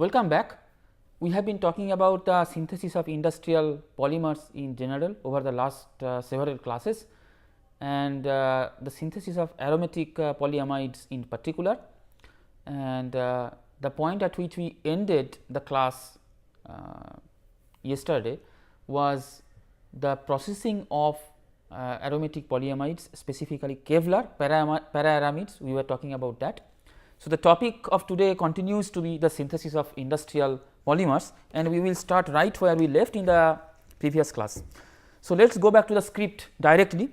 Welcome back. We have been talking about the synthesis of industrial polymers in general over the last several classes, and the synthesis of aromatic polyamides in particular, and the point at which we ended the class yesterday was the processing of aromatic polyamides, specifically Kevlar para-aramides. We were talking about that. So, the topic of today continues to be the synthesis of industrial polymers, and we will start right where we left in the previous class. So, let us go back to the script directly.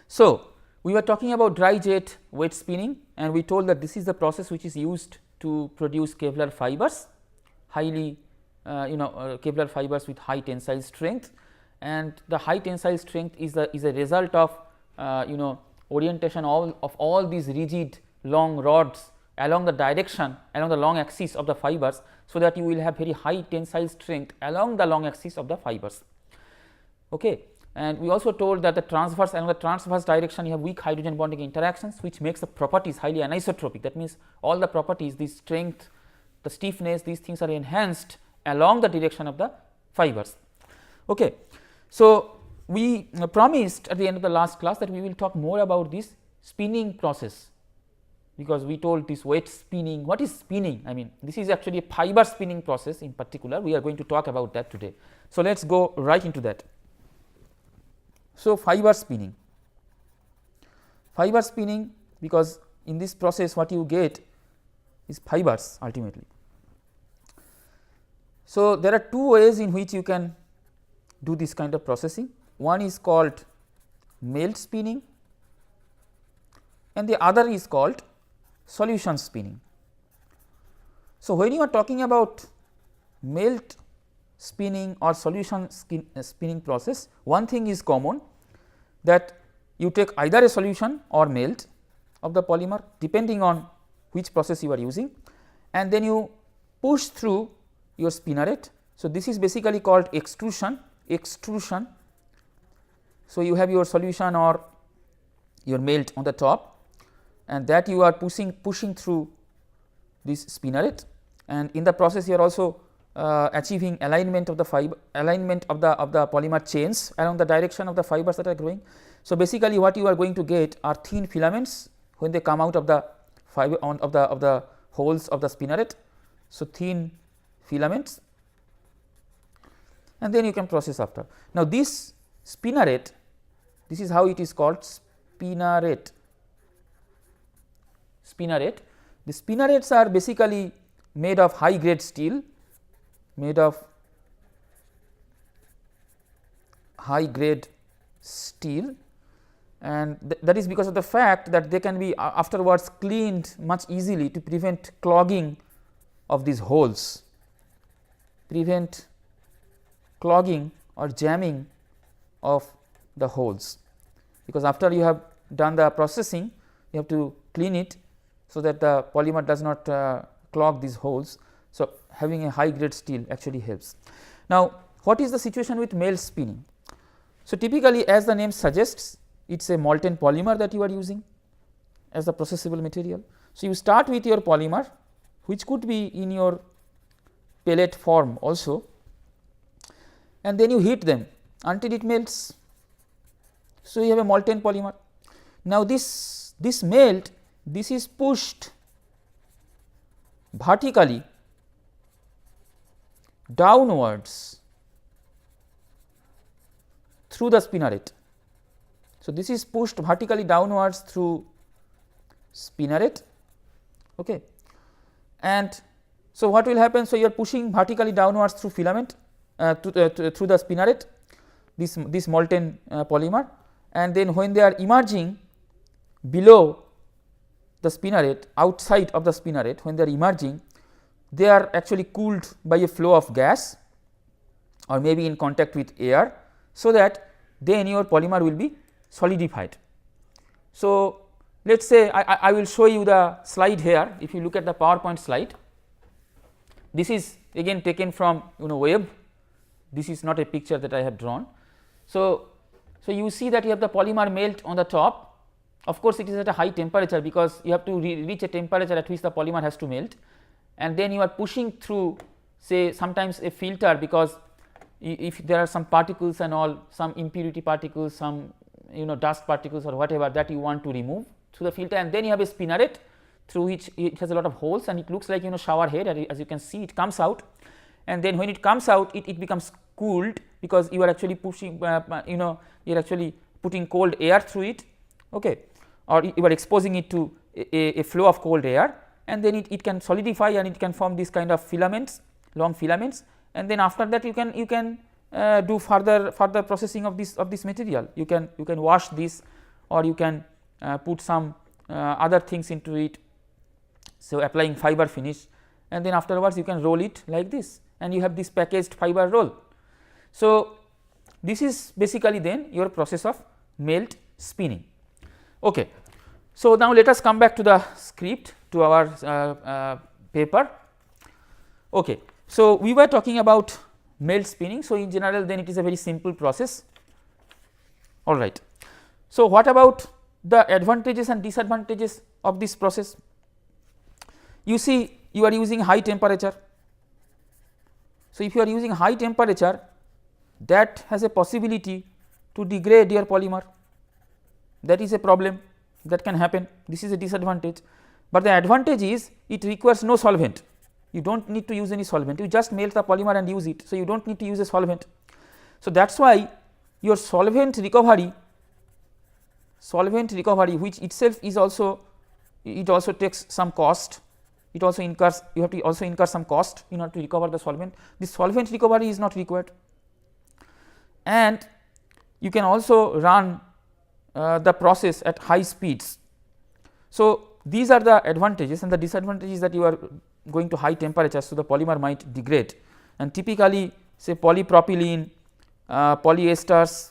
So, we were talking about dry jet wet spinning, and we told that this is the process which is used to produce Kevlar fibers, highly Kevlar fibers with high tensile strength, and the high tensile strength is a result of orientation of all these rigid long rods along the direction, along the long axis of the fibers, so that you will have very high tensile strength along the long axis of the fibers. Okay. And we also told that along the transverse direction you have weak hydrogen bonding interactions, which makes the properties highly anisotropic. That means, all the properties, the strength, the stiffness, these things are enhanced along the direction of the fibers. Okay. So, we promised at the end of the last class that we will talk more about this spinning process, because we told this wet spinning. What is spinning? I mean, this is actually a fiber spinning process in particular. We are going to talk about that today. So, let us go right into that. So, fiber spinning, because in this process what you get is fibers ultimately. So, there are two ways in which you can do this kind of processing. One is called melt spinning and the other is called solution spinning. So, when you are talking about melt spinning or solution spinning process, one thing is common, that you take either a solution or melt of the polymer depending on which process you are using, and then you push through your spinneret. So, this is basically called extrusion. So, you have your solution or your melt on the top, and that you are pushing through this spinneret, and in the process you are also achieving alignment of the polymer chains along the direction of the fibers that are growing. So, basically what you are going to get are thin filaments when they come out of the fiber of the holes of the spinneret. So, thin filaments, and then you can process after. Now, this spinneret, this is how it is called, spinneret. The spinnerets are basically made of high grade steel, and that is because of the fact that they can be afterwards cleaned much easily to prevent clogging of these holes, prevent clogging or jamming of the holes, because after you have done the processing you have to clean it so that the polymer does not clog these holes. So, having a high grade steel actually helps. Now, what is the situation with melt spinning? So, typically as the name suggests, it is a molten polymer that you are using as the processable material. So, you start with your polymer, which could be in your pellet form also, and then you heat them until it melts. So, you have a molten polymer. Now, this melt, this is pushed vertically downwards through the spinneret. So, this is pushed vertically downwards through spinneret. Okay. And so, what will happen? So, you are pushing vertically downwards through filament through the spinneret, this molten polymer, and then when they are emerging below the spinneret, outside of the spinneret, when they are emerging, they are actually cooled by a flow of gas or maybe in contact with air, so that then your polymer will be solidified. So, let us say I will show you the slide here. If you look at the PowerPoint slide, this is again taken from web. This is not a picture that I have drawn. So, you see that you have the polymer melt on the top. Of course, it is at a high temperature, because you have to reach a temperature at which the polymer has to melt, and then you are pushing through, say sometimes a filter, because if there are some particles and all, some impurity particles, some dust particles or whatever that you want to remove through the filter, and then you have a spinneret through which it has a lot of holes and it looks like shower head, as you can see it comes out, and then when it comes out it becomes cooled, because you are actually pushing you are actually putting cold air through it, okay, or you are exposing it to a flow of cold air, and then it can solidify and it can form this kind of filaments, long filaments, and then after that you can do further processing of this material. You can wash this, or you can put some other things into it, so applying fiber finish, and then afterwards you can roll it like this, and you have this packaged fiber roll. So this is basically then your process of melt spinning. Okay. So now let us come back to the script, to our paper. Okay. So we were talking about melt spinning. So in general then it is a very simple process, all right. So what about the advantages and disadvantages of this process? You see, you are using high temperature. So if you are using high temperature, that has a possibility to degrade your polymer. That is a problem that can happen. This is a disadvantage, but the advantage is it requires no solvent. You do not need to use any solvent, you just melt the polymer and use it. So you do not need to use a solvent. So that is why your solvent recovery, which itself is also, it also takes some cost, it also incurs, you have to also incur some cost in order to recover the solvent. This solvent recovery is not required, and you can also run the process at high speeds. So these are the advantages, and the disadvantages that you are going to high temperatures, so the polymer might degrade, and typically say polypropylene, polyesters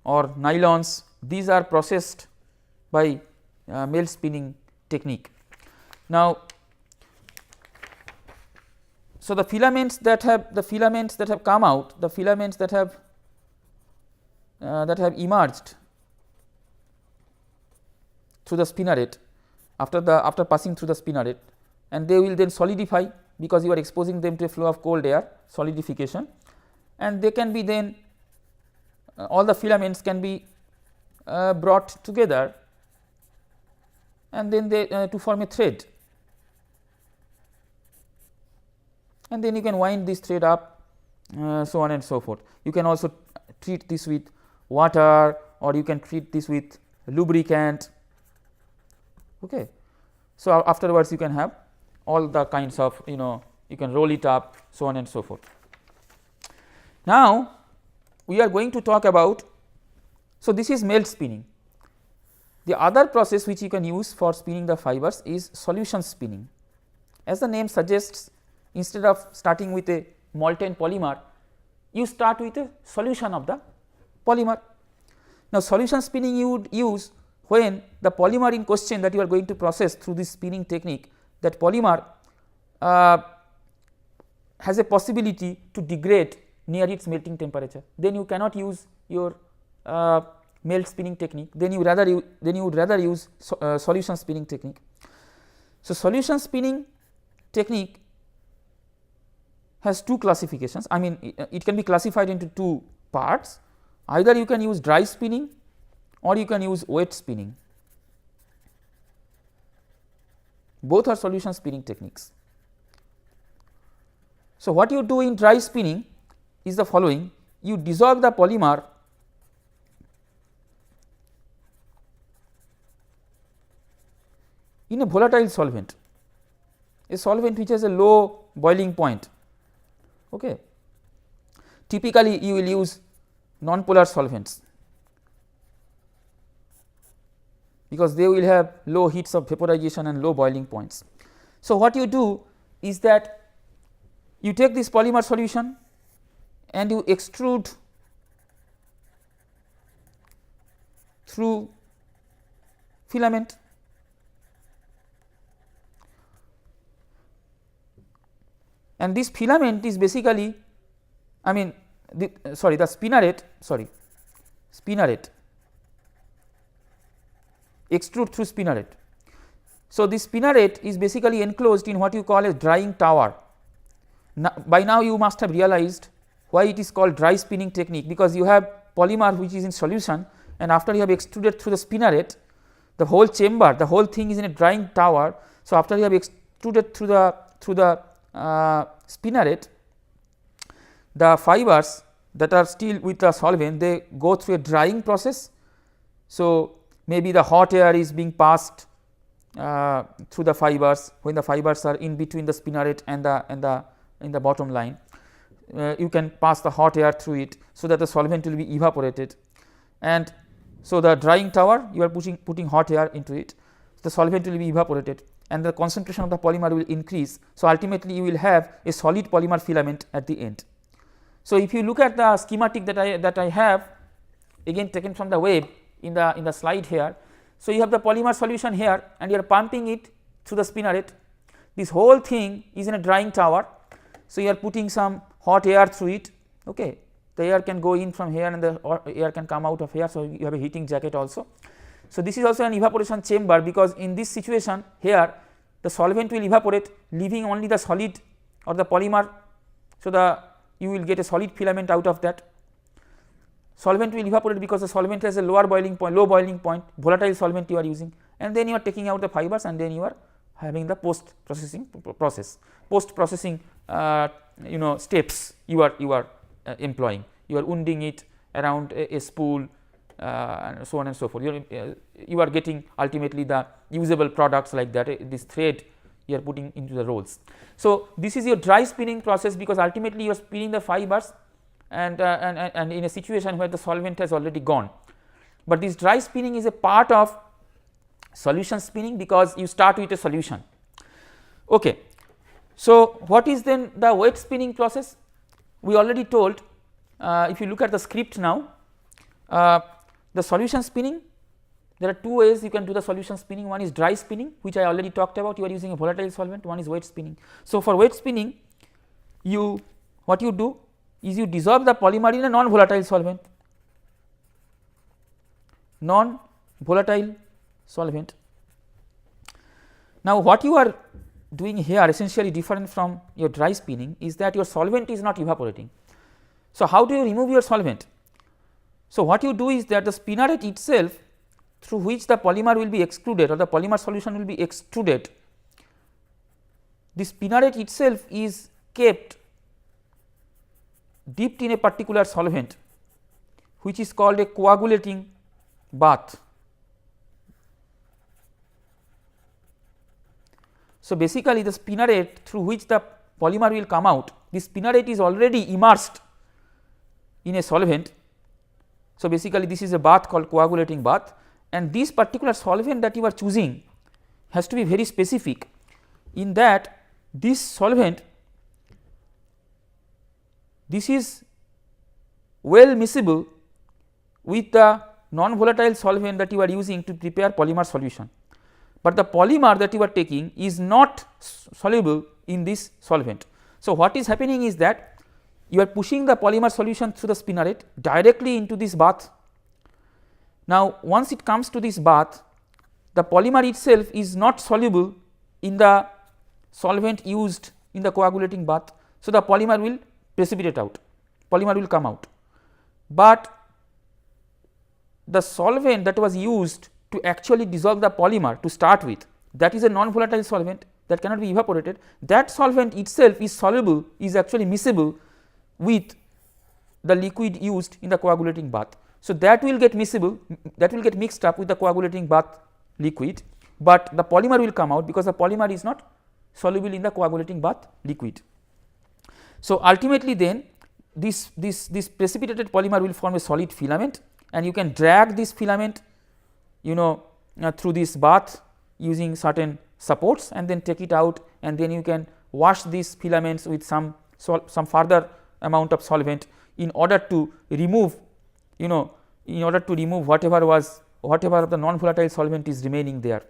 or nylons, these are processed by melt spinning technique. Now, so the filaments that have come out, the filaments that have emerged through the spinneret after passing through the spinneret, and they will then solidify, because you are exposing them to a flow of cold air, solidification, and they can be then all the filaments can be brought together, and then they to form a thread, and then you can wind this thread up, so on and so forth. You can also treat this with water, or you can treat this with lubricant. Okay. So afterwards you can have all the kinds of, you can roll it up, so on and so forth. Now we are going to talk about, so this is melt spinning. The other process which you can use for spinning the fibers is solution spinning. As the name suggests, instead of starting with a molten polymer, you start with a solution of the polymer. Now solution spinning you would use when the polymer in question that you are going to process through this spinning technique, that polymer has a possibility to degrade near its melting temperature. Then you cannot use your melt spinning technique, then you would rather use solution spinning technique. So solution spinning technique has two classifications. I mean, it can be classified into two parts. Either you can use dry spinning or you can use wet spinning. Both are solution spinning techniques. So what you do in dry spinning is the following: you dissolve the polymer in a volatile solvent, a solvent which has a low boiling point. Okay. Typically you will use non-polar solvents, because they will have low heats of vaporization and low boiling points. So what you do is that you take this polymer solution and you extrude through filament, and this filament is basically, I mean the spinneret extrude through spinneret. So, this spinneret is basically enclosed in what you call a drying tower. Now, by now you must have realized why it is called dry spinning technique, because you have polymer which is in solution, and after you have extruded through the spinneret, the whole chamber, the whole thing is in a drying tower. So, after you have extruded through the spinneret, the fibers that are still with the solvent, they go through a drying process. So, maybe the hot air is being passed through the fibers when the fibers are in between the spinneret and the bottom line. You can pass the hot air through it, so that the solvent will be evaporated, and so the drying tower, you are putting hot air into it, the solvent will be evaporated and the concentration of the polymer will increase. So, ultimately you will have a solid polymer filament at the end. So, if you look at the schematic that I have again taken from the web in the slide here. So, you have the polymer solution here and you are pumping it through the spinneret. This whole thing is in a drying tower. So, you are putting some hot air through it. Okay. The air can go in from here and the air can come out of here. So, you have a heating jacket also. So, this is also an evaporation chamber, because in this situation here the solvent will evaporate, leaving only the solid or the polymer. So, you will get a solid filament out of that. Solvent will evaporate because the solvent has a low boiling point, volatile solvent you are using, and then you are taking out the fibers, and then you are having the post processing steps you are employing. You are wounding it around a spool and so on and so forth. You are getting ultimately the usable products like that, this thread you are putting into the rolls. So, this is your dry spinning process, because ultimately you are spinning the fibers and in a situation where the solvent has already gone. But this dry spinning is a part of solution spinning, because you start with a solution. Okay. So, what is then the wet spinning process? We already told, if you look at the script now, the solution spinning, there are two ways you can do the solution spinning. One is dry spinning, which I already talked about, you are using a volatile solvent. One is wet spinning. So, for wet spinning, what you do is you dissolve the polymer in a non-volatile solvent, Now, what you are doing here essentially different from your dry spinning is that your solvent is not evaporating. So, how do you remove your solvent? So, what you do is that the spinneret itself, through which the polymer will be extruded or the polymer solution will be extruded, the spinneret itself is kept dipped in a particular solvent, which is called a coagulating bath. So, basically the spinneret through which the polymer will come out, the spinneret is already immersed in a solvent. So, basically this is a bath called coagulating bath, and this particular solvent that you are choosing has to be very specific, in that this solvent, this is well miscible with the non-volatile solvent that you are using to prepare polymer solution, but the polymer that you are taking is not soluble in this solvent. So, what is happening is that you are pushing the polymer solution through the spinneret directly into this bath. Now, once it comes to this bath, the polymer itself is not soluble in the solvent used in the coagulating bath. So, the polymer will precipitate out, polymer will come out, but the solvent that was used to actually dissolve the polymer to start with, that is a non-volatile solvent that cannot be evaporated. That solvent itself is soluble, is actually miscible with the liquid used in the coagulating bath. So, that will get miscible, that will get mixed up with the coagulating bath liquid, but the polymer will come out because the polymer is not soluble in the coagulating bath liquid. So, ultimately then this precipitated polymer will form a solid filament, and you can drag this filament through this bath using certain supports, and then take it out, and then you can wash these filaments with some further amount of solvent in order to remove whatever of the non-volatile solvent is remaining there.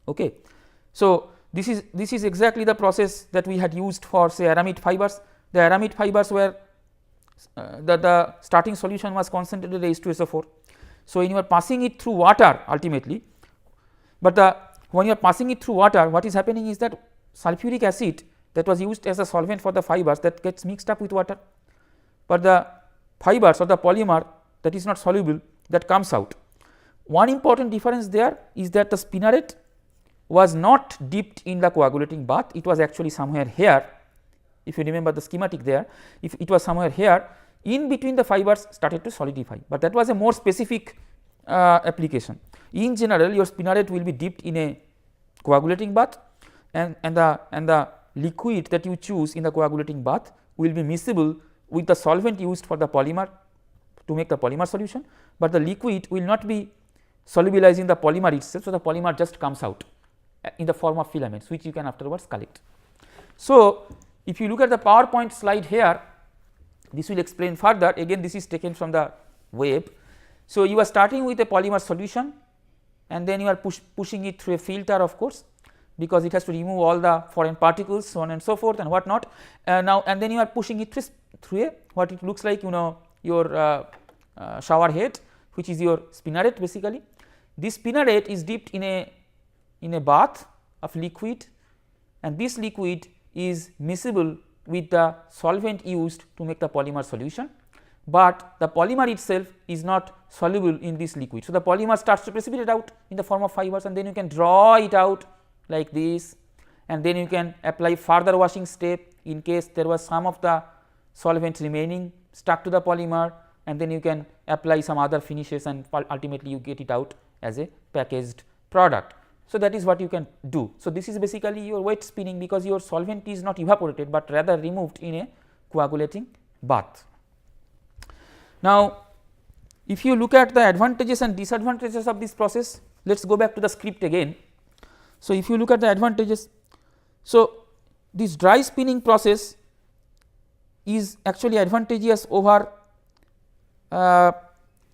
Okay. So, this is exactly the process that we had used for say aramid fibers. The aramid fibers were the starting solution was concentrated H2SO4. So, when you are passing it through water ultimately, but when you are passing it through water, what is happening is that sulfuric acid that was used as a solvent for the fibers, that gets mixed up with water, but the fibers or the polymer that is not soluble, that comes out. One important difference there is that the spinneret was not dipped in the coagulating bath, it was actually somewhere here. If you remember the schematic there, if it was somewhere here, in between the fibers started to solidify, but that was a more specific application. In general, your spinneret will be dipped in a coagulating bath, and the liquid that you choose in the coagulating bath will be miscible with the solvent used for the polymer to make the polymer solution, but the liquid will not be solubilizing the polymer itself. So, the polymer just comes out in the form of filaments, which you can afterwards collect. So, if you look at the PowerPoint slide here, this will explain further. Again, this is taken from the web. So, you are starting with a polymer solution, and then you are pushing it through a filter, of course, because it has to remove all the foreign particles, so on and so forth and what not. Now, and then you are pushing it through a what it looks like, your shower head, which is your spinneret basically. This spinneret is dipped in a bath of liquid, and this liquid is miscible with the solvent used to make the polymer solution, but the polymer itself is not soluble in this liquid. So, the polymer starts to precipitate out in the form of fibers, and then you can draw it out like this, and then you can apply further washing step in case there was some of the solvent remaining stuck to the polymer, and then you can apply some other finishes, and ultimately you get it out as a packaged product. So, that is what you can do. So, this is basically your wet spinning, because your solvent is not evaporated, but rather removed in a coagulating bath. Now, if you look at the advantages and disadvantages of this process, let us go back to the script again. So, if you look at the advantages, so this dry spinning process is actually advantageous over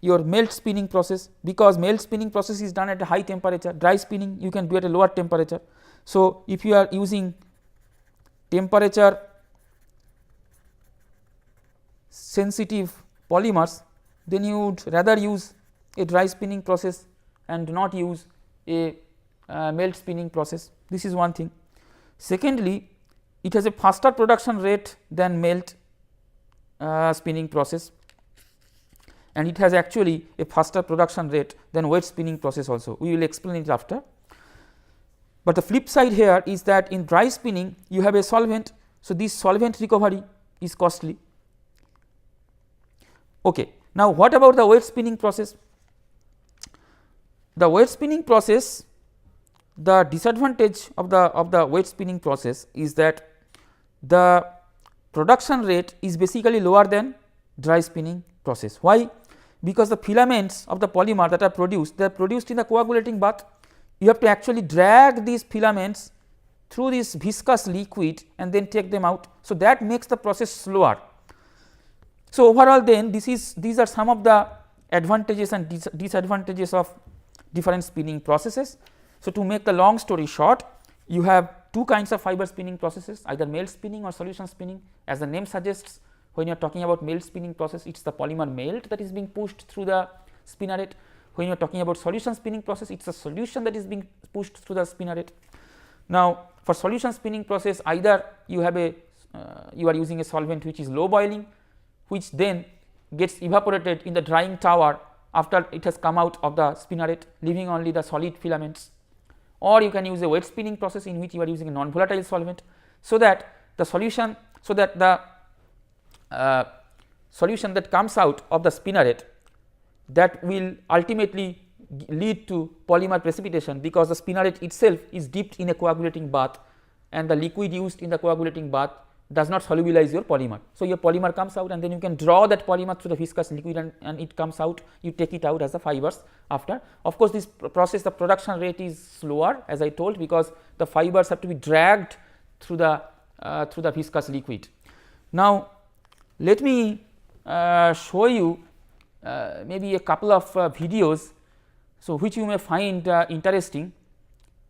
your melt spinning process, because melt spinning process is done at a high temperature, dry spinning you can do at a lower temperature. So, if you are using temperature sensitive polymers, then you would rather use a dry spinning process and not use a melt spinning process. This is one thing. Secondly, it has a faster production rate than melt spinning process, and it has actually a faster production rate than wet spinning process also. We will explain it after. But the flip side here is that in dry spinning you have a solvent. So, this solvent recovery is costly. Okay. Now, what about the wet spinning process? The wet spinning process, the disadvantage of the wet spinning process is that the production rate is basically lower than dry spinning process. Why? Because the filaments of the polymer that are produced, they are produced in the coagulating bath. You have to actually drag these filaments through this viscous liquid and then take them out. So, that makes the process slower. So, overall then these are some of the advantages and disadvantages of different spinning processes. So, to make the long story short, you have two kinds of fiber spinning processes, either melt spinning or solution spinning. As the name suggests, when you are talking about melt spinning process, it is the polymer melt that is being pushed through the spinneret. When you are talking about solution spinning process, it is a solution that is being pushed through the spinneret. Now, for solution spinning process, either you have you are using a solvent which is low boiling, which then gets evaporated in the drying tower after it has come out of the spinneret, leaving only the solid filaments, or you can use a wet spinning process in which you are using a non-volatile solvent, so that the solution that comes out of the spinneret, that will ultimately lead to polymer precipitation, because the spinneret itself is dipped in a coagulating bath, and the liquid used in the coagulating bath does not solubilize your polymer. So, your polymer comes out, and then you can draw that polymer through the viscous liquid, and it comes out, you take it out as the fibers after. Of course, this process, the production rate is slower, as I told, because the fibers have to be dragged through the viscous liquid. Now, let me show you maybe a couple of videos, so which you may find interesting.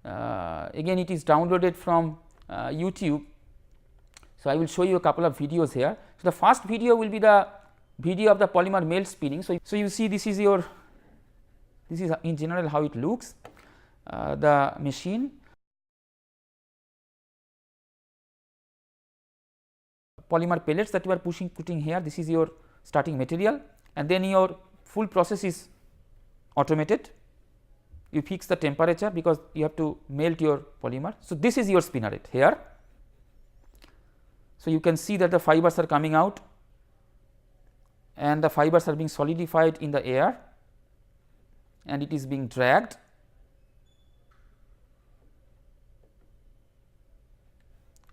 Again, it is downloaded from YouTube. So, I will show you a couple of videos here. So, the first video will be the video of the polymer melt spinning. So, you see this is in general how it looks, the machine. Polymer pellets that you are putting here, this is your starting material, and then your full process is automated. You fix the temperature because you have to melt your polymer. So, this is your spinneret here. So, you can see that the fibers are coming out and the fibers are being solidified in the air and it is being dragged,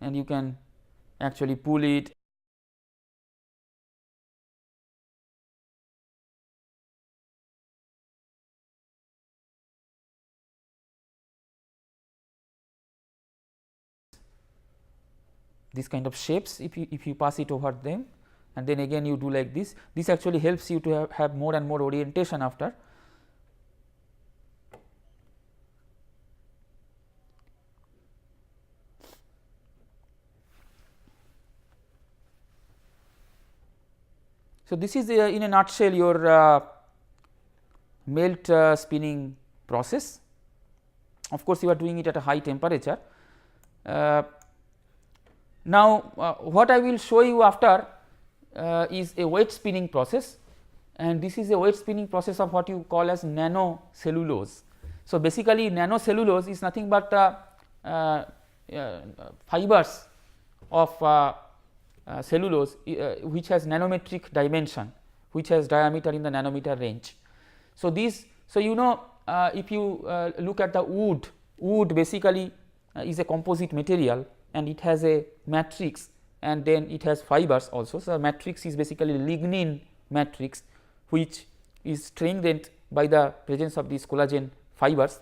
and you can actually pull it. This kind of shapes, if you pass it over them, and then again you do like this. This actually helps you to have more and more orientation after. So, this is in a nutshell your melt spinning process. Of course, you are doing it at a high temperature. Now, what I will show you after is a wet spinning process, and this is a wet spinning process of what you call as nanocellulose. So, basically nanocellulose is nothing but fibers of cellulose which has nanometric dimension, which has diameter in the nanometer range. So, you know, if you look at the wood basically is a composite material and it has a matrix and then it has fibers also. So, the matrix is basically lignin matrix which is strengthened by the presence of these collagen fibers.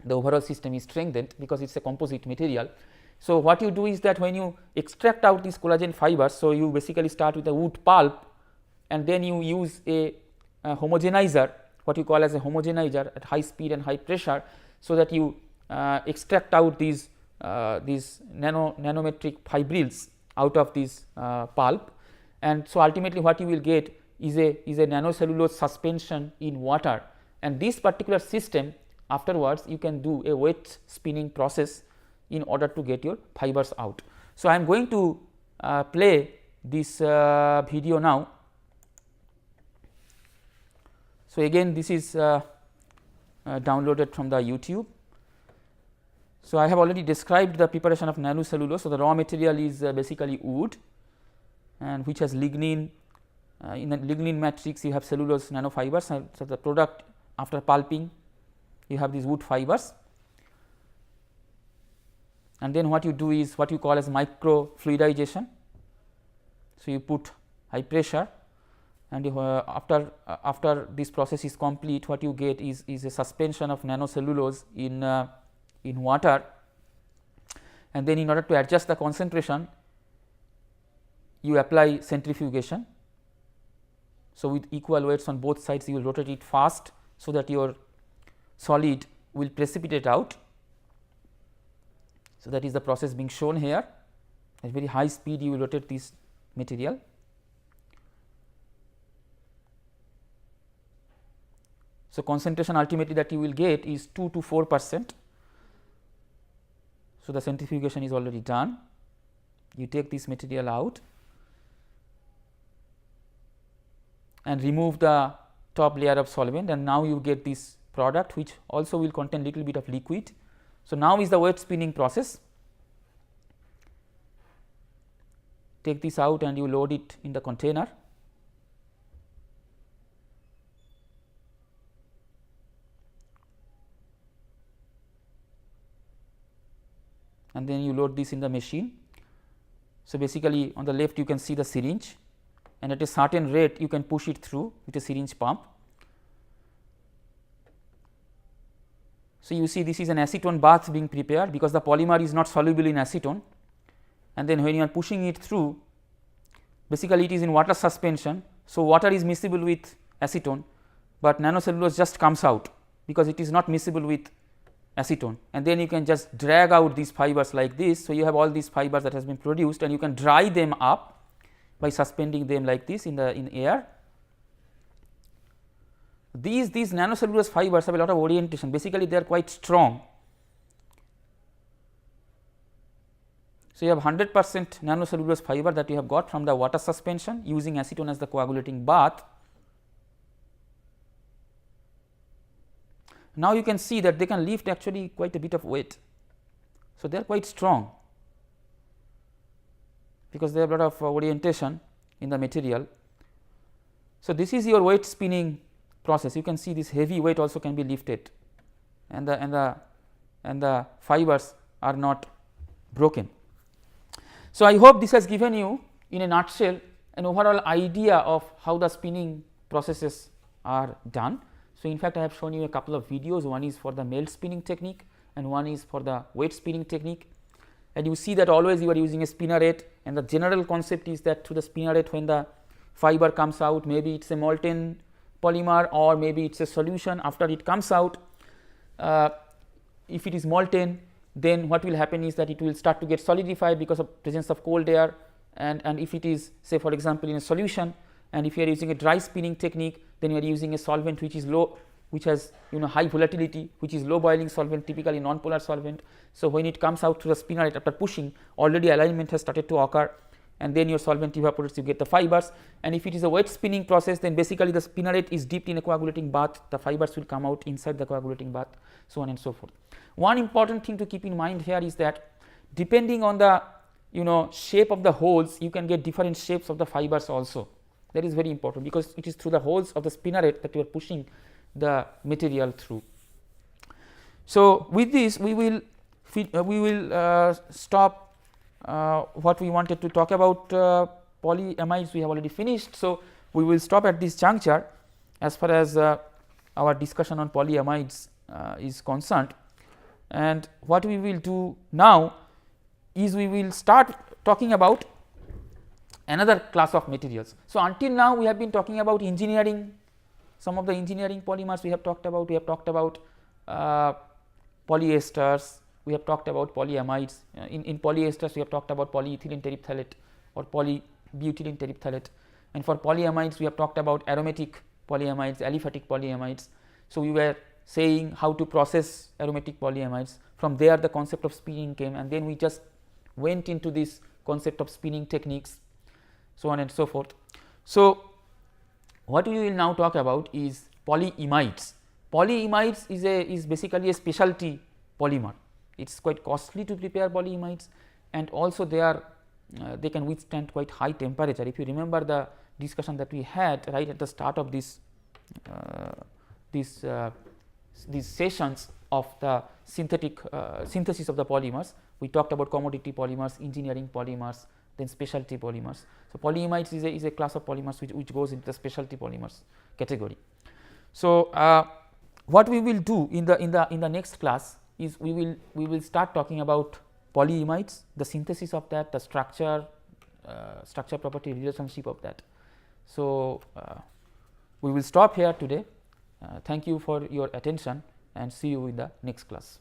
The overall system is strengthened because it is a composite material. So, what you do is that when you extract out these collagen fibers, so you basically start with a wood pulp and then you use a homogenizer, what you call as a homogenizer at high speed and high pressure, so that you extract out these nanometric fibrils out of this pulp, and so ultimately what you will get is a nanocellulose suspension in water, and this particular system afterwards you can do a wet spinning process in order to get your fibers out. So, I am going to play this video now. So, again this is downloaded from the YouTube. So, I have already described the preparation of nanocellulose. So, the raw material is basically wood and which has lignin. In the lignin matrix you have cellulose nanofibers, and so the product after pulping you have these wood fibers, and then what you do is what you call as microfluidization. So, you put high pressure, and after this process is complete, what you get is a suspension of nanocellulose in water, and then in order to adjust the concentration you apply centrifugation. So, with equal weights on both sides you will rotate it fast, so that your solid will precipitate out. So, that is the process being shown here. At very high speed you will rotate this material. So, concentration ultimately that you will get is 2 to 4%. So, the centrifugation is already done. You take this material out and remove the top layer of solvent, and now you get this product which also will contain little bit of liquid. So, now is the wet spinning process. Take this out and you load it in the container. And then you load this in the machine. So, basically on the left you can see the syringe, and at a certain rate you can push it through with a syringe pump. So, you see this is an acetone bath being prepared because the polymer is not soluble in acetone, and then when you are pushing it through, basically it is in water suspension. So, water is miscible with acetone, but nanocellulose just comes out because it is not miscible with acetone, and then you can just drag out these fibers like this. So, you have all these fibers that has been produced, and you can dry them up by suspending them like this in air, these nanocellulose fibers have a lot of orientation, basically they are quite strong. So, you have 100% nanocellulose fiber that you have got from the water suspension using acetone as the coagulating bath. Now, you can see that they can lift actually quite a bit of weight. So, they are quite strong because they have a lot of orientation in the material. So, this is your weight spinning process. You can see this heavy weight also can be lifted and the fibers are not broken. So, I hope this has given you in a nutshell an overall idea of how the spinning processes are done. So, in fact, I have shown you a couple of videos, one is for the melt spinning technique and one is for the weight spinning technique, and you see that always you are using a spinneret, and the general concept is that through the spinneret when the fiber comes out, maybe it is a molten polymer or maybe it is a solution. After it comes out, if it is molten, then what will happen is that it will start to get solidified because of presence of cold air, and if it is say for example in a solution, and if you are using a dry spinning technique, then you are using a solvent which is low, which has high volatility, which is low boiling solvent, typically non-polar solvent. So, when it comes out to the spinneret after pushing, already alignment has started to occur, and then your solvent evaporates, you get the fibers. And if it is a wet spinning process, then basically the spinneret is dipped in a coagulating bath, the fibers will come out inside the coagulating bath, so on and so forth. One important thing to keep in mind here is that depending on the shape of the holes, you can get different shapes of the fibers also. That is very important because it is through the holes of the spinneret that you are pushing the material through. So, with this we will stop what we wanted to talk about polyamides. We have already finished. So, we will stop at this juncture as far as our discussion on polyamides is concerned, and what we will do now is we will start talking about another class of materials. So, until now we have been talking about engineering, some of the engineering polymers we have talked about. We have talked about polyesters, we have talked about polyamides. In polyesters we have talked about polyethylene terephthalate or polybutylene terephthalate, and for polyamides we have talked about aromatic polyamides, aliphatic polyamides. So, we were saying how to process aromatic polyamides. From there the concept of spinning came, and then we just went into this concept of spinning techniques, so on and so forth. So, what we will now talk about is polyimides. Polyimides is basically a specialty polymer. It is quite costly to prepare polyimides, and also they can withstand quite high temperature. If you remember the discussion that we had right at the start of these sessions of the synthesis of the polymers, we talked about commodity polymers, engineering polymers, then specialty polymers. So, polyimides is a class of polymers which goes into the specialty polymers category. So, what we will do in the next class is we will start talking about polyimides, the synthesis of that, the structure property relationship of that. So, we will stop here today. Thank you for your attention and see you in the next class.